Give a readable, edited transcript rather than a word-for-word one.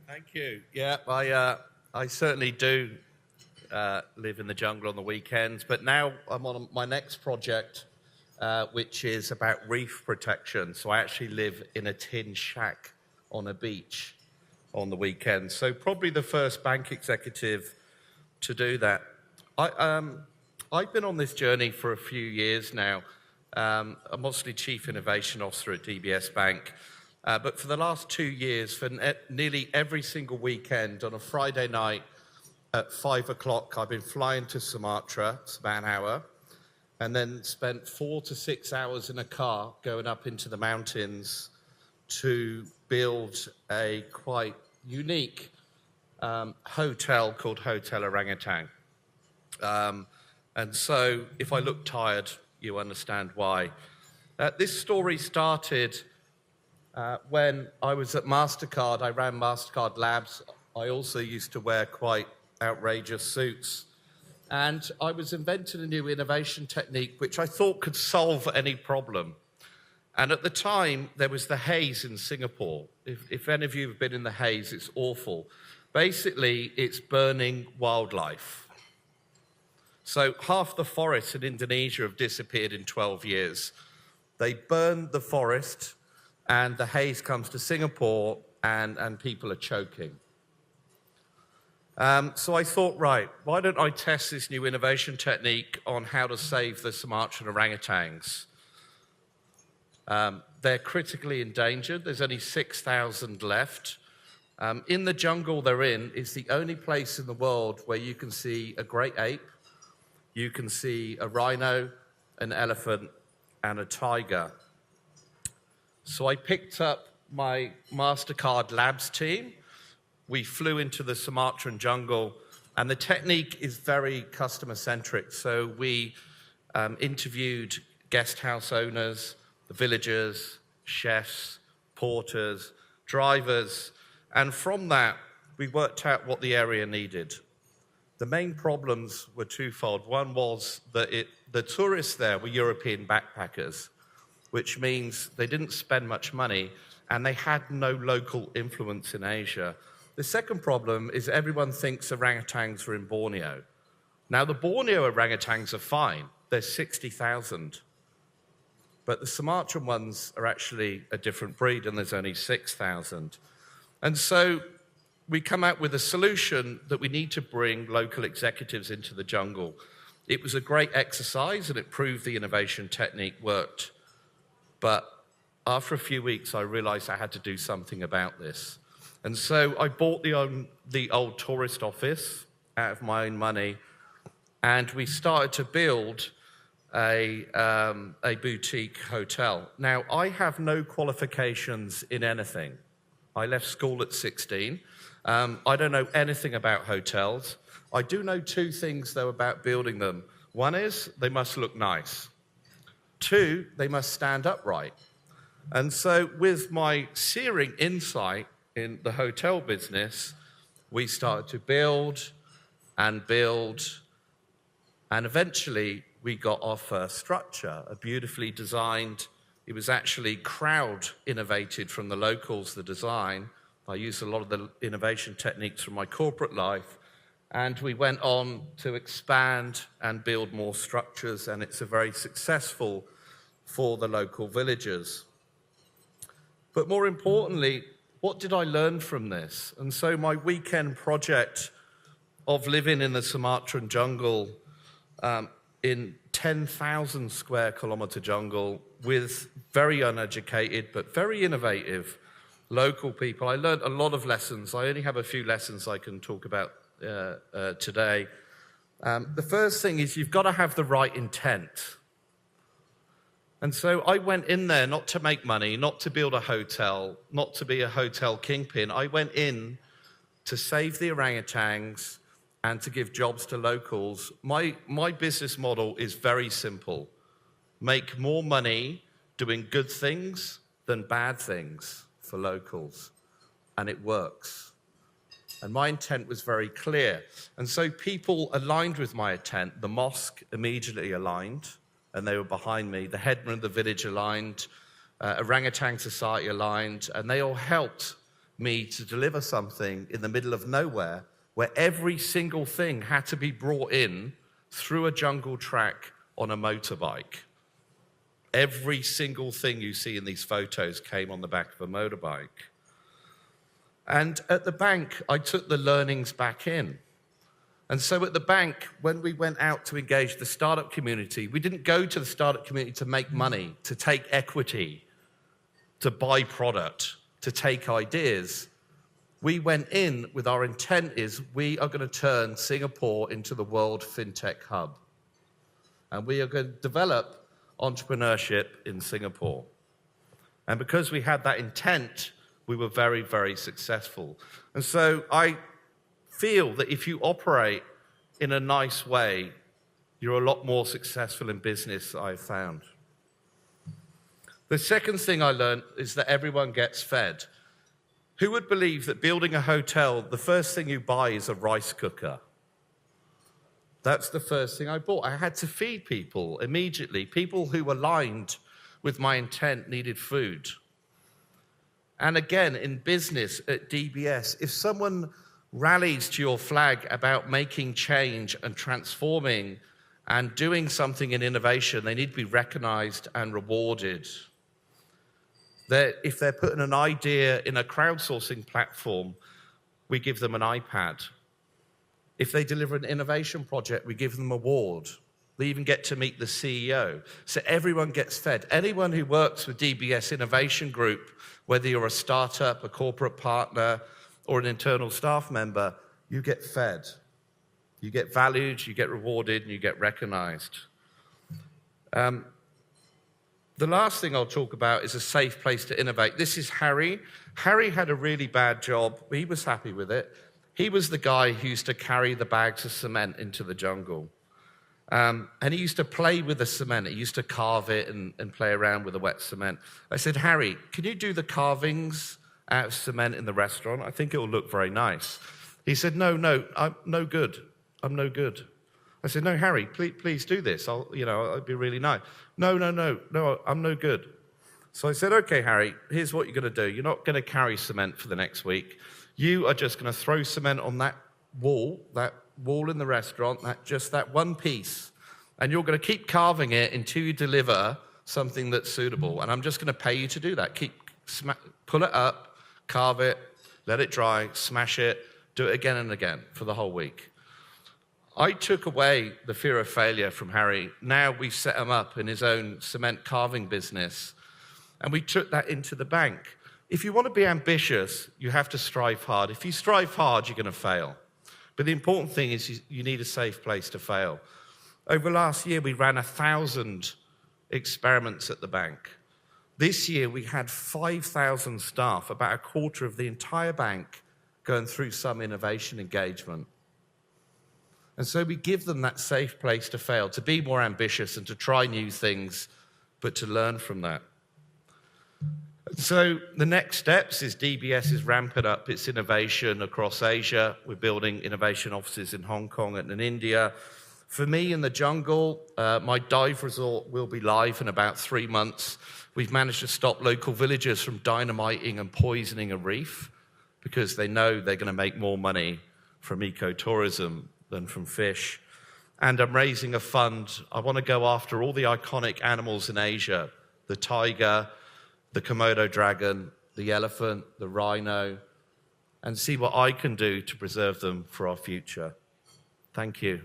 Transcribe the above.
Thank you. Yeah, I certainly do live in the jungle on the weekends, but now I'm on my next project, which is about reef protection. So I actually live in a tin shack on a beach on the weekends. So probably the first bank executive to do that. I've been on this journey for a few years now. I'm mostly Chief Innovation Officer at DBS Bank. But for the last 2 years, for nearly every single weekend on a Friday night at 5 o'clock, I've been flying to Sumatra, it's about an hour, and then spent 4 to 6 hours in a car going up into the mountains to build a quite unique hotel called Hotel Orangutan. And so if I look tired, you understand why. This story started when I was at MasterCard. I ran MasterCard Labs. I also used to wear quite outrageous suits. And I was inventing a new innovation technique which I thought could solve any problem. And at the time, there was the haze in Singapore. If any of you have been in the haze, it's awful. Basically, it's burning wildlife. So half the forests in Indonesia have disappeared in 12 years. They burned the forest, and the haze comes to Singapore, and people are choking. So I thought, right, why don't I test this new innovation technique on how to save the Sumatran orangutans? They're critically endangered. There's only 6,000 left. In the jungle they're in, it's the only place in the world where you can see a great ape, you can see a rhino, an elephant, and a tiger. So I picked up my MasterCard Labs team. We flew into the Sumatran jungle, and the technique is very customer-centric. So we interviewed guest house owners, the villagers, chefs, porters, drivers, and from that, we worked out what the area needed. The main problems were twofold. One was that the tourists there were European backpackers, which means they didn't spend much money and they had no local influence in Asia. The second problem is everyone thinks orangutans are in Borneo. Now, the Borneo orangutans are fine. There's 60,000. But the Sumatran ones are actually a different breed, and there's only 6,000. And so we come out with a solution that we need to bring local executives into the jungle. It was a great exercise, and it proved the innovation technique worked. But after a few weeks, I realized I had to do something about this. And so I bought the old tourist office out of my own money, and we started to build a boutique hotel. Now, I have no qualifications in anything. I left school at 16. I don't know anything about hotels. I do know two things, though, about building them. One is they must look nice. Two, they must stand upright. And so with my searing insight in the hotel business, we started to build, and eventually we got our first structure, a beautifully designed. It was actually crowd innovated from the locals, the design. I used a lot of the innovation techniques from my corporate life, and we went on to expand and build more structures, and it's a very successful for the local villagers. But more importantly, what did I learn from this? And so my weekend project of living in the Sumatran jungle, in 10,000 square kilometer jungle with very uneducated but very innovative local people, I learned a lot of lessons. I only have a few lessons I can talk about today. The first thing is you've got to have the right intent. And so I went in there not to make money, not to build a hotel, not to be a hotel kingpin. I went in to save the orangutans and to give jobs to locals. My business model is very simple. Make more money doing good things than bad things for locals. And it works. And my intent was very clear. And so people aligned with my intent. The mosque immediately aligned, and they were behind me. The headman of the village aligned, Orangutan Society aligned, and they all helped me to deliver something in the middle of nowhere where every single thing had to be brought in through a jungle track on a motorbike. Every single thing you see in these photos came on the back of a motorbike. And at the bank, I took the learnings back in. And so at the bank, when we went out to engage the startup community, we didn't go to the startup community to make money, to take equity, to buy product, to take ideas. We went in with our intent is we are going to turn Singapore into the world fintech hub. And we are going to develop entrepreneurship in Singapore. And because we had that intent, we were very, very successful. And so I feel that if you operate in a nice way, you're a lot more successful in business, I've found. The second thing I learned is that everyone gets fed. Who would believe that building a hotel, the first thing you buy is a rice cooker? That's the first thing I bought. I had to feed people immediately. People who aligned with my intent needed food. And again, in business at DBS, if someone rallies to your flag about making change and transforming and doing something in innovation, they need to be recognized and rewarded. If they're putting an idea in a crowdsourcing platform, we give them an iPad. If they deliver an innovation project, we give them an award. They even get to meet the CEO. So everyone gets fed. Anyone who works with DBS Innovation Group, whether you're a startup, a corporate partner, or an internal staff member, you get fed. You get valued, you get rewarded, and you get recognized. The last thing I'll talk about is a safe place to innovate. This is Harry. Harry had a really bad job. He was happy with it. He was the guy who used to carry the bags of cement into the jungle. And he used to play with the cement. He used to carve it and play around with the wet cement. I said, Harry, can you do the carvings out of cement in the restaurant? I think it will look very nice. He said, no, I'm no good. I'm no good. I said, no, Harry, please do this. It'd be really nice. No, I'm no good. So I said, okay, Harry, here's what you're going to do. You're not going to carry cement for the next week. You are just going to throw cement on that wall in the restaurant, just that one piece, and you're going to keep carving it until you deliver something that's suitable. And I'm just going to pay you to do that. Pull it up, carve it, let it dry, smash it, do it again and again for the whole week. I took away the fear of failure from Harry. Now we've set him up in his own cement carving business, and we took that into the bank. If you want to be ambitious, you have to strive hard. If you strive hard, you're going to fail. But the important thing is you need a safe place to fail. Over last year, we ran 1,000 experiments at the bank. This year, we had 5,000 staff, about a quarter of the entire bank, going through some innovation engagement. And so we give them that safe place to fail, to be more ambitious and to try new things, but to learn from that. So the next steps is DBS is ramping up its innovation across Asia. We're building innovation offices in Hong Kong and in India. For me, in the jungle, my dive resort will be live in about 3 months. We've managed to stop local villagers from dynamiting and poisoning a reef because they know they're going to make more money from ecotourism than from fish. And I'm raising a fund. I want to go after all the iconic animals in Asia, the tiger, the Komodo dragon, the elephant, the rhino, and see what I can do to preserve them for our future. Thank you.